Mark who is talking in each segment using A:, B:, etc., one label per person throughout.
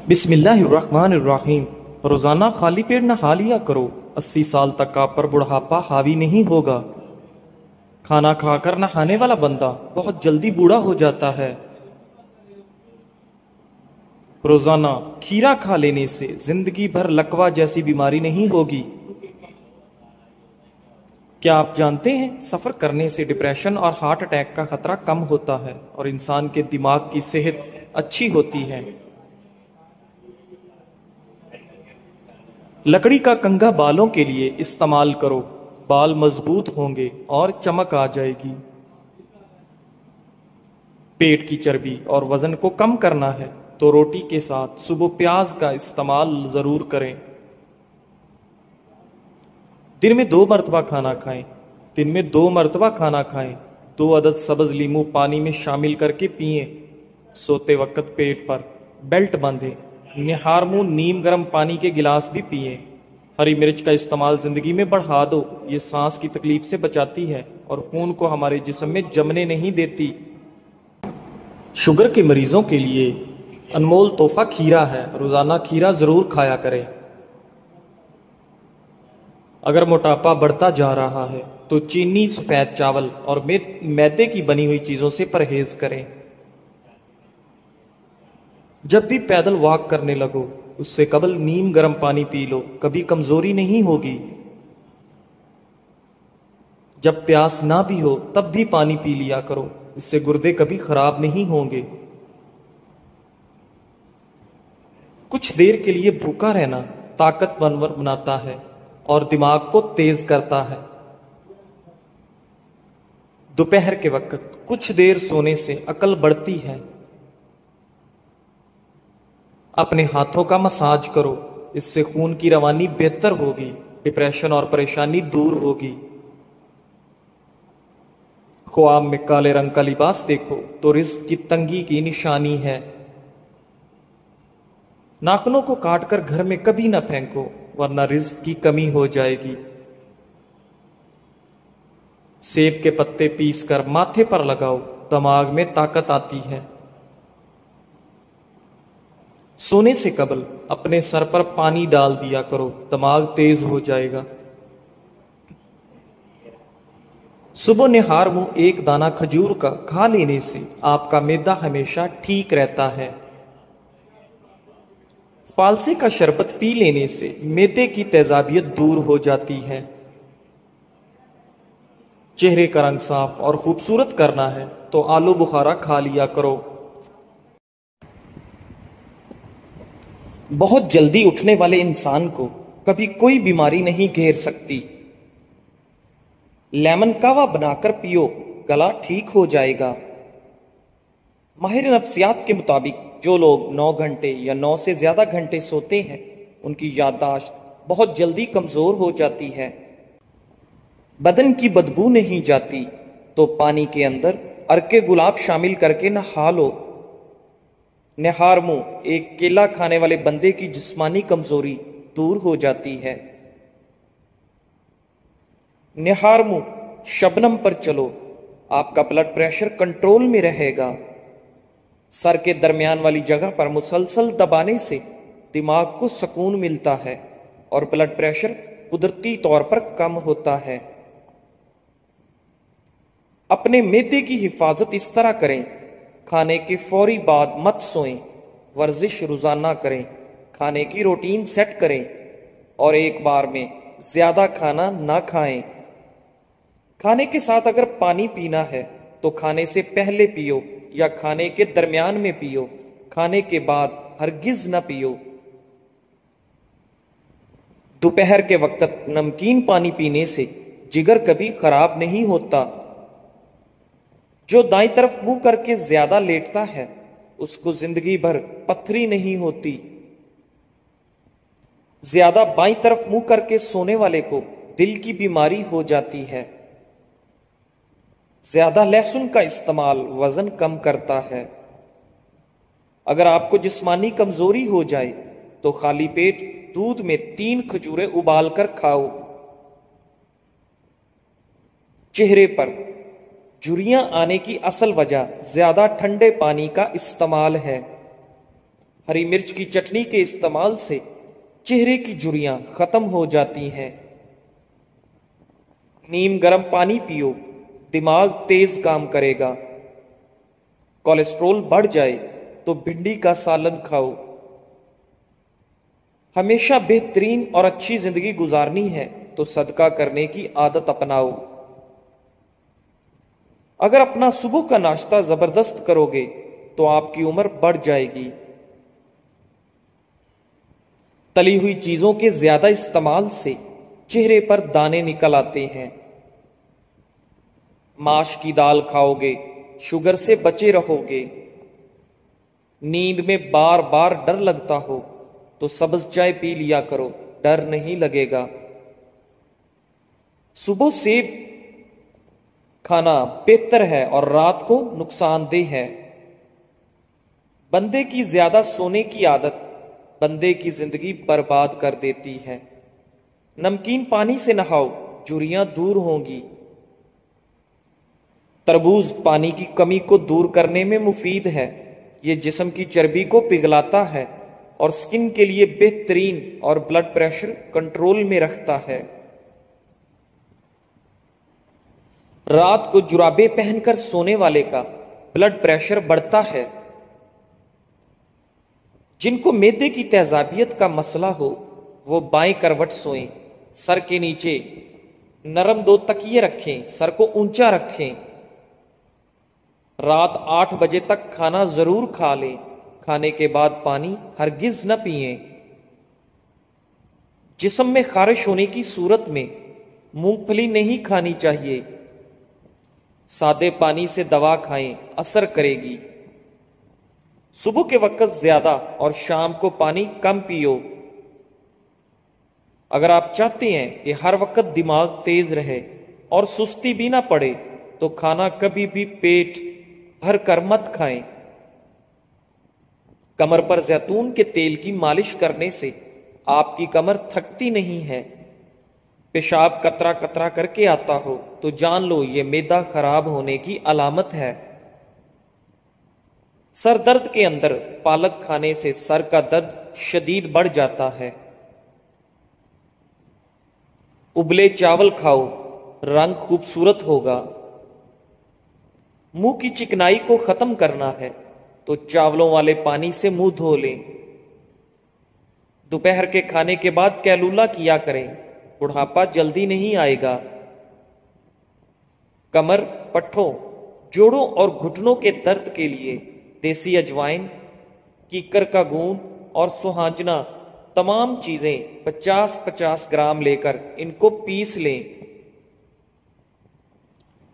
A: बिस्मिल्लाहिर्रहमानिर्रहीम। रोज़ाना खाली पेट नहा लिया करो। 80 साल तक आप पर बुढ़ापा हावी नहीं होगा। खाना खाकर नहाने वाला बंदा बहुत जल्दी बूढ़ा हो जाता है। रोज़ाना खीरा खा लेने से जिंदगी भर लकवा जैसी बीमारी नहीं होगी। क्या आप जानते हैं, सफ़र करने से डिप्रेशन और हार्ट अटैक का खतरा कम होता है और इंसान के दिमाग की सेहत अच्छी होती है। लकड़ी का कंघा बालों के लिए इस्तेमाल करो। बाल मजबूत होंगे और चमक आ जाएगी। पेट की चर्बी और वजन को कम करना है तो रोटी के साथ सुबह प्याज का इस्तेमाल ज़रूर करें। दिन में 2 मरतबा खाना खाएं। दिन में 2 मरतबा खाना खाएं। 2 अदद सब्ज़ लीमू पानी में शामिल करके पिएं। सोते वक्त पेट पर बेल्ट बांधें। निहार मुंह नीम गर्म पानी के गिलास भी पिएं। हरी मिर्च का इस्तेमाल ज़िंदगी में बढ़ा दो। ये सांस की तकलीफ से बचाती है और खून को हमारे जिस्म में जमने नहीं देती। शुगर के मरीजों के लिए अनमोल तोहफा खीरा है। रोज़ाना खीरा ज़रूर खाया करें। अगर मोटापा बढ़ता जा रहा है तो चीनी, सफ़ेद चावल और मैदे की बनी हुई चीज़ों से परहेज करें। जब भी पैदल वॉक करने लगो उससे कबल नीम गर्म पानी पी लो, कभी कमजोरी नहीं होगी। जब प्यास ना भी हो तब भी पानी पी लिया करो, इससे गुर्दे कभी खराब नहीं होंगे। कुछ देर के लिए भूखा रहना ताकतवर बनाता है और दिमाग को तेज करता है। दोपहर के वक्त कुछ देर सोने से अकल बढ़ती है। अपने हाथों का मसाज करो, इससे खून की रवानी बेहतर होगी। डिप्रेशन और परेशानी दूर होगी। ख्वाब में काले रंग का लिबास देखो तो रिस्क की तंगी की निशानी है। नाखूनों को काटकर घर में कभी ना फेंको वरना रिस्क की कमी हो जाएगी। सेब के पत्ते पीसकर माथे पर लगाओ, दिमाग में ताकत आती है। सोने से कबल अपने सर पर पानी डाल दिया करो, दिमाग तेज हो जाएगा। सुबह निहार मुंह एक दाना खजूर का खा लेने से आपका मैदा हमेशा ठीक रहता है। फालसे का शरबत पी लेने से मैदे की तेजाबियत दूर हो जाती है। चेहरे का रंग साफ और खूबसूरत करना है तो आलू बुखारा खा लिया करो। बहुत जल्दी उठने वाले इंसान को कभी कोई बीमारी नहीं घेर सकती। लेमन कावा बनाकर पियो, गला ठीक हो जाएगा। माहिर नफ्सियात के मुताबिक जो लोग 9 घंटे या 9 से ज़्यादा घंटे सोते हैं उनकी याददाश्त बहुत जल्दी कमज़ोर हो जाती है। बदन की बदबू नहीं जाती तो पानी के अंदर अर्के गुलाब शामिल करके नहा लो। निहार मुंह एक केला खाने वाले बंदे की जिस्मानी कमज़ोरी दूर हो जाती है। निहार मुंह शबनम पर चलो, आपका ब्लड प्रेशर कंट्रोल में रहेगा। सर के दरमियान वाली जगह पर मुसलसल दबाने से दिमाग को सुकून मिलता है और ब्लड प्रेशर कुदरती तौर पर कम होता है। अपने मैदे की हिफाजत इस तरह करें, खाने के फौरी बाद मत सोएं, वर्जिश रोजाना करें, खाने की रूटीन सेट करें और एक बार में ज्यादा खाना ना खाएं। खाने के साथ अगर पानी पीना है तो खाने से पहले पियो या खाने के दरमियान में पियो, खाने के बाद हरगिज ना पियो। दोपहर के वक्त नमकीन पानी पीने से जिगर कभी खराब नहीं होता। जो दाईं तरफ मुंह करके ज्यादा लेटता है उसको जिंदगी भर पथरी नहीं होती। ज्यादा बाईं तरफ मुंह करके सोने वाले को दिल की बीमारी हो जाती है। ज्यादा लहसुन का इस्तेमाल वजन कम करता है। अगर आपको जिस्मानी कमजोरी हो जाए तो खाली पेट दूध में 3 खजूरें उबाल कर खाओ। चेहरे पर झुर्रियां आने की असल वजह ज्यादा ठंडे पानी का इस्तेमाल है। हरी मिर्च की चटनी के इस्तेमाल से चेहरे की झुर्रियां खत्म हो जाती हैं। नीम गर्म पानी पियो, दिमाग तेज काम करेगा। कोलेस्ट्रॉल बढ़ जाए तो भिंडी का सालन खाओ। हमेशा बेहतरीन और अच्छी जिंदगी गुजारनी है तो सदका करने की आदत अपनाओ। अगर अपना सुबह का नाश्ता जबरदस्त करोगे तो आपकी उम्र बढ़ जाएगी। तली हुई चीजों के ज्यादा इस्तेमाल से चेहरे पर दाने निकल आते हैं। माश की दाल खाओगे, शुगर से बचे रहोगे। नींद में बार बार डर लगता हो तो सब्ज चाय पी लिया करो, डर नहीं लगेगा। सुबह सेब खाना बेहतर है और रात को नुकसानदेह है। बंदे की ज्यादा सोने की आदत बंदे की जिंदगी बर्बाद कर देती है। नमकीन पानी से नहाओ, झुर्रियां दूर होंगी। तरबूज पानी की कमी को दूर करने में मुफीद है। ये जिस्म की चर्बी को पिघलाता है और स्किन के लिए बेहतरीन और ब्लड प्रेशर कंट्रोल में रखता है। रात को जुराबे पहनकर सोने वाले का ब्लड प्रेशर बढ़ता है। जिनको मैदे की तेजाबियत का मसला हो वो बाएं करवट सोएं। सर के नीचे नरम 2 तकिए रखें, सर को ऊंचा रखें। रात 8 बजे तक खाना जरूर खा लें। खाने के बाद पानी हरगिज न पिएं। जिस्म में खारिश होने की सूरत में मूंगफली नहीं खानी चाहिए। सादे पानी से दवा खाएं, असर करेगी। सुबह के वक्त ज्यादा और शाम को पानी कम पियो। अगर आप चाहते हैं कि हर वक्त दिमाग तेज रहे और सुस्ती भी ना पड़े तो खाना कभी भी पेट भर कर मत खाएं। कमर पर जैतून के तेल की मालिश करने से आपकी कमर थकती नहीं है। पेशाब कतरा कतरा करके आता हो तो जान लो ये मैदा खराब होने की अलामत है। सर दर्द के अंदर पालक खाने से सर का दर्द शदीद बढ़ जाता है। उबले चावल खाओ, रंग खूबसूरत होगा। मुंह की चिकनाई को खत्म करना है तो चावलों वाले पानी से मुंह धो लें। दोपहर के खाने के बाद कैलूला किया करें, बुढ़ापा जल्दी नहीं आएगा। कमर, पट्ठों, जोड़ों और घुटनों के दर्द के लिए देसी अजवाइन, कीकर का गूंद और सुहांजना तमाम चीजें 50-50 ग्राम लेकर इनको पीस लें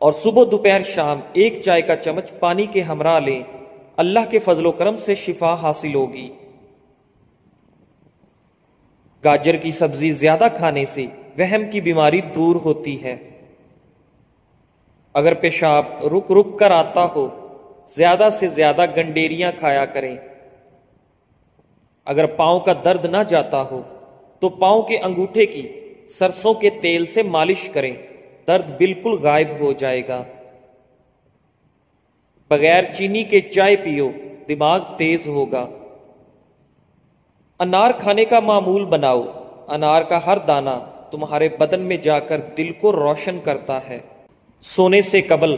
A: और सुबह दोपहर शाम 1 चाय का चम्मच पानी के हमरा लें। अल्लाह के फजलो करम से शिफा हासिल होगी। गाजर की सब्जी ज्यादा खाने से वहम की बीमारी दूर होती है। अगर पेशाब रुक रुक कर आता हो ज्यादा से ज्यादा गंडेरियां खाया करें। अगर पांव का दर्द ना जाता हो तो पांव के अंगूठे की सरसों के तेल से मालिश करें, दर्द बिल्कुल गायब हो जाएगा। बगैर चीनी के चाय पियो, दिमाग तेज होगा। अनार खाने का मामूल बनाओ। अनार का हर दाना तुम्हारे बदन में जाकर दिल को रोशन करता है। सोने से कबल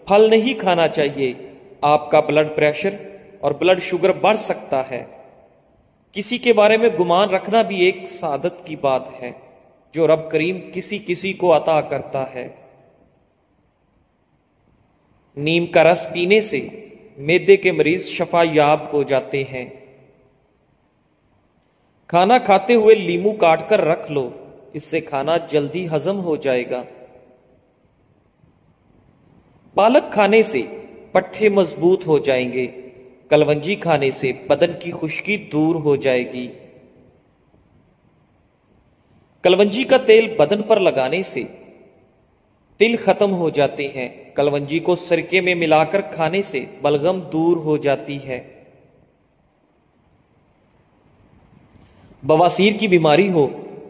A: फल नहीं खाना चाहिए, आपका ब्लड प्रेशर और ब्लड शुगर बढ़ सकता है। किसी के बारे में गुमान रखना भी एक सादत की बात है जो रब करीम किसी किसी को अता करता है। नीम का रस पीने से मैदे के मरीज शफायाब हो जाते हैं। खाना खाते हुए लीमू काट कर रख लो, इससे खाना जल्दी हजम हो जाएगा। पालक खाने से पट्ठे मजबूत हो जाएंगे। कलवंजी खाने से बदन की खुश्की दूर हो जाएगी। कलवंजी का तेल बदन पर लगाने से तिल खत्म हो जाते हैं। कलवंजी को सिरके में मिलाकर खाने से बलगम दूर हो जाती है। बवासीर की बीमारी हो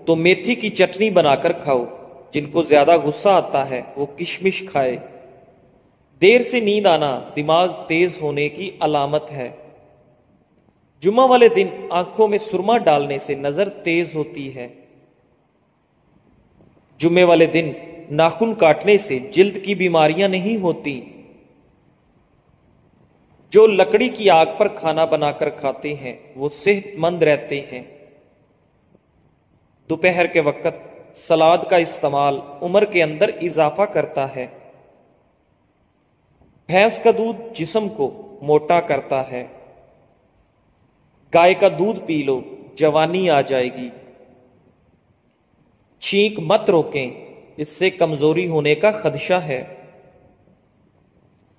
A: तो मेथी की चटनी बनाकर खाओ। जिनको ज्यादा गुस्सा आता है वो किशमिश खाए। देर से नींद आना दिमाग तेज होने की अलामत है। जुम्मा वाले दिन आंखों में सुरमा डालने से नजर तेज होती है। जुम्मे वाले दिन नाखून काटने से जिल्द की बीमारियां नहीं होती। जो लकड़ी की आग पर खाना बनाकर खाते हैं वो सेहतमंद रहते हैं। दोपहर के वक्त सलाद का इस्तेमाल उम्र के अंदर इजाफा करता है। भैंस का दूध जिस्म को मोटा करता है। गाय का दूध पी लो, जवानी आ जाएगी। छींक मत रोकें, इससे कमजोरी होने का खदशा है।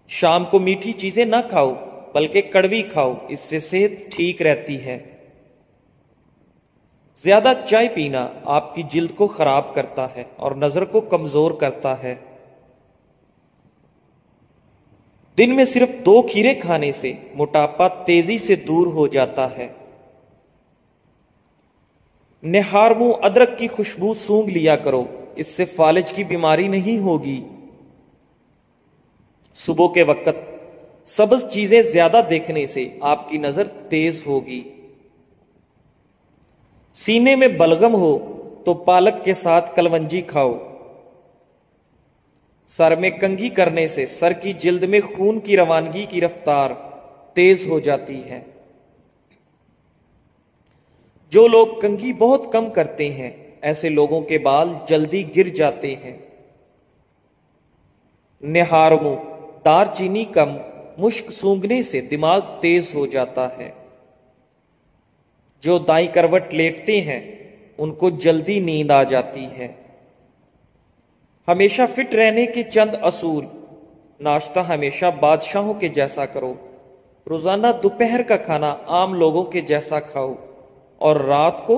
A: शाम को मीठी चीजें ना खाओ बल्कि कड़वी खाओ, इससे सेहत ठीक रहती है। ज्यादा चाय पीना आपकी जिल्द को खराब करता है और नजर को कमजोर करता है। दिन में सिर्फ 2 खीरे खाने से मोटापा तेजी से दूर हो जाता है। निहार मुंह अदरक की खुशबू सूंघ लिया करो, इससे फालिज की बीमारी नहीं होगी। सुबह के वक्त सब्ज चीजें ज्यादा देखने से आपकी नजर तेज होगी। सीने में बलगम हो तो पालक के साथ कलवंजी खाओ। सर में कंघी करने से सर की जिल्द में खून की रवानगी की रफ्तार तेज हो जाती है। जो लोग कंघी बहुत कम करते हैं ऐसे लोगों के बाल जल्दी गिर जाते हैं। निहार मुंह दारचीनी कम मुश्क सूंघने से दिमाग तेज हो जाता है। जो दाईं करवट लेटते हैं उनको जल्दी नींद आ जाती है। हमेशा फिट रहने के चंद असूल। नाश्ता हमेशा बादशाहों के जैसा करो। रोजाना दोपहर का खाना आम लोगों के जैसा खाओ और रात को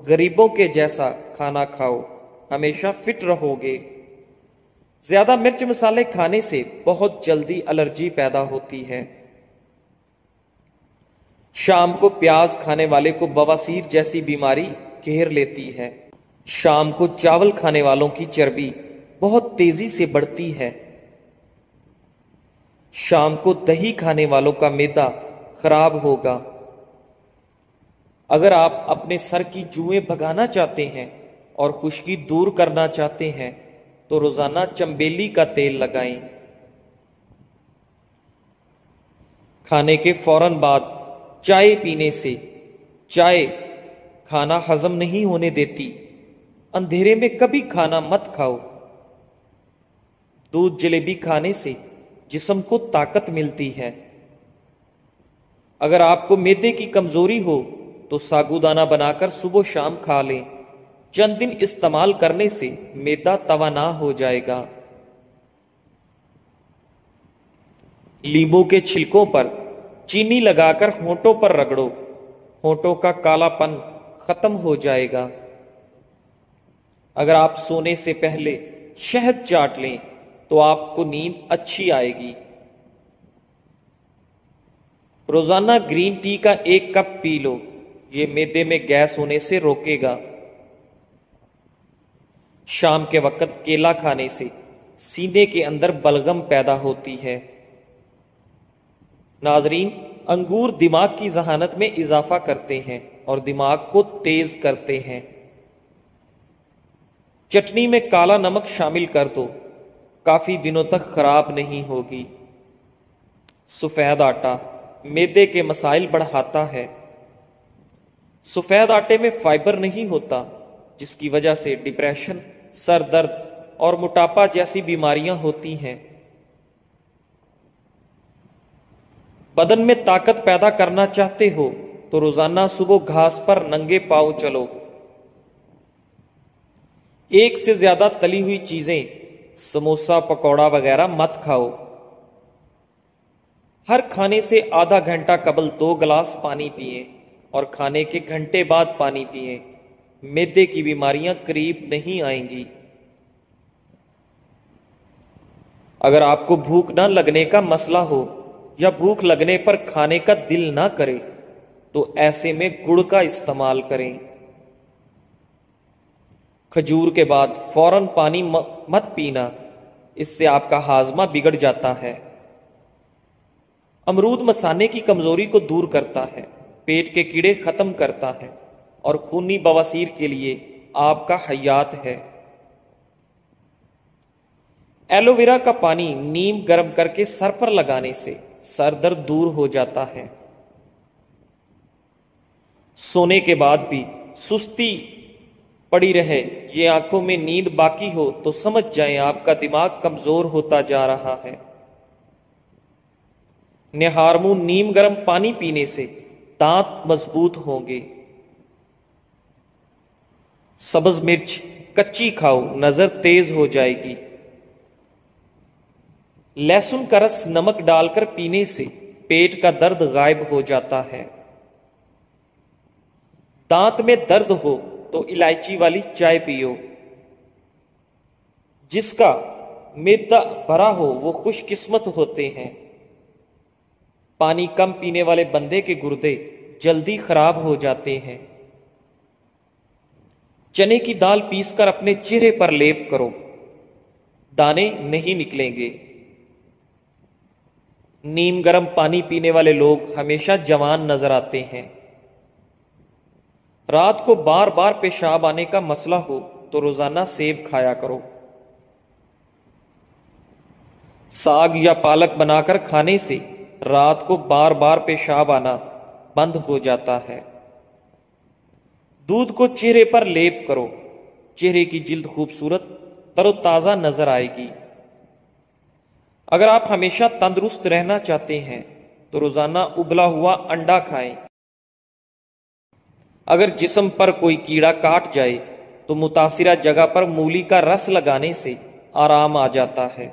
A: गरीबों के जैसा खाना खाओ, हमेशा फिट रहोगे। ज्यादा मिर्च मसाले खाने से बहुत जल्दी एलर्जी पैदा होती है। शाम को प्याज खाने वाले को बवासीर जैसी बीमारी घेर लेती है। शाम को चावल खाने वालों की चर्बी बहुत तेजी से बढ़ती है। शाम को दही खाने वालों का मैदा खराब होगा। अगर आप अपने सर की जुएं भगाना चाहते हैं और खुश्की दूर करना चाहते हैं तो रोजाना चंबेली का तेल लगाएं। खाने के फौरन बाद चाय पीने से चाय खाना हजम नहीं होने देती। अंधेरे में कभी खाना मत खाओ। दूध जलेबी खाने से जिस्म को ताकत मिलती है। अगर आपको मैदे की कमजोरी हो तो साबूदाना बनाकर सुबह शाम खा लें। चंद दिन इस्तेमाल करने से मैदा तवाना हो जाएगा। नींबू के छिलकों पर चीनी लगाकर होंठों पर रगड़ो, होंठों का कालापन खत्म हो जाएगा। अगर आप सोने से पहले शहद चाट लें तो आपको नींद अच्छी आएगी। रोजाना ग्रीन टी का 1 कप पी लो, ये मैदे में गैस होने से रोकेगा। शाम के वक्त केला खाने से सीने के अंदर बलगम पैदा होती है। नाजरीन, अंगूर दिमाग की जहानत में इजाफा करते हैं और दिमाग को तेज करते हैं। चटनी में काला नमक शामिल कर दो, काफी दिनों तक खराब नहीं होगी। सफेद आटा मैदे के मसाइल बढ़ाता है। सफेद आटे में फाइबर नहीं होता, जिसकी वजह से डिप्रेशन, सर दर्द और मोटापा जैसी बीमारियां होती हैं। बदन में ताकत पैदा करना चाहते हो तो रोजाना सुबह घास पर नंगे पांव चलो। 1 से ज्यादा तली हुई चीजें, समोसा पकौड़ा वगैरह मत खाओ। हर खाने से आधा घंटा कबल 2 गिलास पानी पिए और खाने के घंटे बाद पानी पिए। मैदे की बीमारियां करीब नहीं आएंगी। अगर आपको भूख ना लगने का मसला हो या भूख लगने पर खाने का दिल ना करे तो ऐसे में गुड़ का इस्तेमाल करें। खजूर के बाद फौरन पानी मत पीना, इससे आपका हाजमा बिगड़ जाता है। अमरूद मसाने की कमजोरी को दूर करता है। पेट के कीड़े खत्म करता है और खूनी बवासीर के लिए आपका हयात है। एलोवेरा का पानी नीम गर्म करके सर पर लगाने से सर दर्द दूर हो जाता है। सोने के बाद भी सुस्ती पड़ी रहे, ये आंखों में नींद बाकी हो तो समझ जाएं आपका दिमाग कमजोर होता जा रहा है। निहारमुंह नीम गर्म पानी पीने से दांत मजबूत होंगे। सब्ज मिर्च कच्ची खाओ, नजर तेज हो जाएगी। लहसुन का रस नमक डालकर पीने से पेट का दर्द गायब हो जाता है। दांत में दर्द हो तो इलायची वाली चाय पियो। जिसका मैदा भरा हो वो खुशकिस्मत होते हैं। पानी कम पीने वाले बंदे के गुर्दे जल्दी खराब हो जाते हैं। चने की दाल पीसकर अपने चेहरे पर लेप करो, दाने नहीं निकलेंगे। नीम गर्म पानी पीने वाले लोग हमेशा जवान नजर आते हैं। रात को बार बार पेशाब आने का मसला हो तो रोजाना सेब खाया करो। साग या पालक बनाकर खाने से रात को बार बार पेशाब आना बंद हो जाता है। दूध को चेहरे पर लेप करो, चेहरे की जिल्द खूबसूरत तरोताजा नजर आएगी। अगर आप हमेशा तंदुरुस्त रहना चाहते हैं तो रोजाना उबला हुआ अंडा खाएं। अगर जिस्म पर कोई कीड़ा काट जाए तो मुतासिरा जगह पर मूली का रस लगाने से आराम आ जाता है।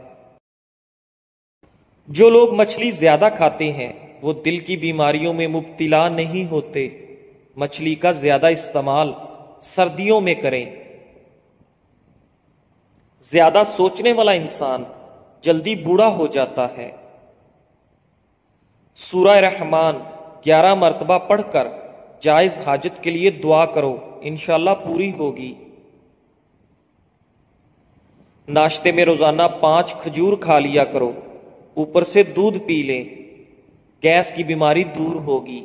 A: जो लोग मछली ज्यादा खाते हैं वो दिल की बीमारियों में मुब्तला नहीं होते। मछली का ज्यादा इस्तेमाल सर्दियों में करें। ज्यादा सोचने वाला इंसान जल्दी बूढ़ा हो जाता है। सूरह रहमान 11 मरतबा पढ़कर जायज हाजत के लिए दुआ करो, इंशाल्लाह पूरी होगी। नाश्ते में रोजाना 5 खजूर खा लिया करो, ऊपर से दूध पी लें, गैस की बीमारी दूर होगी।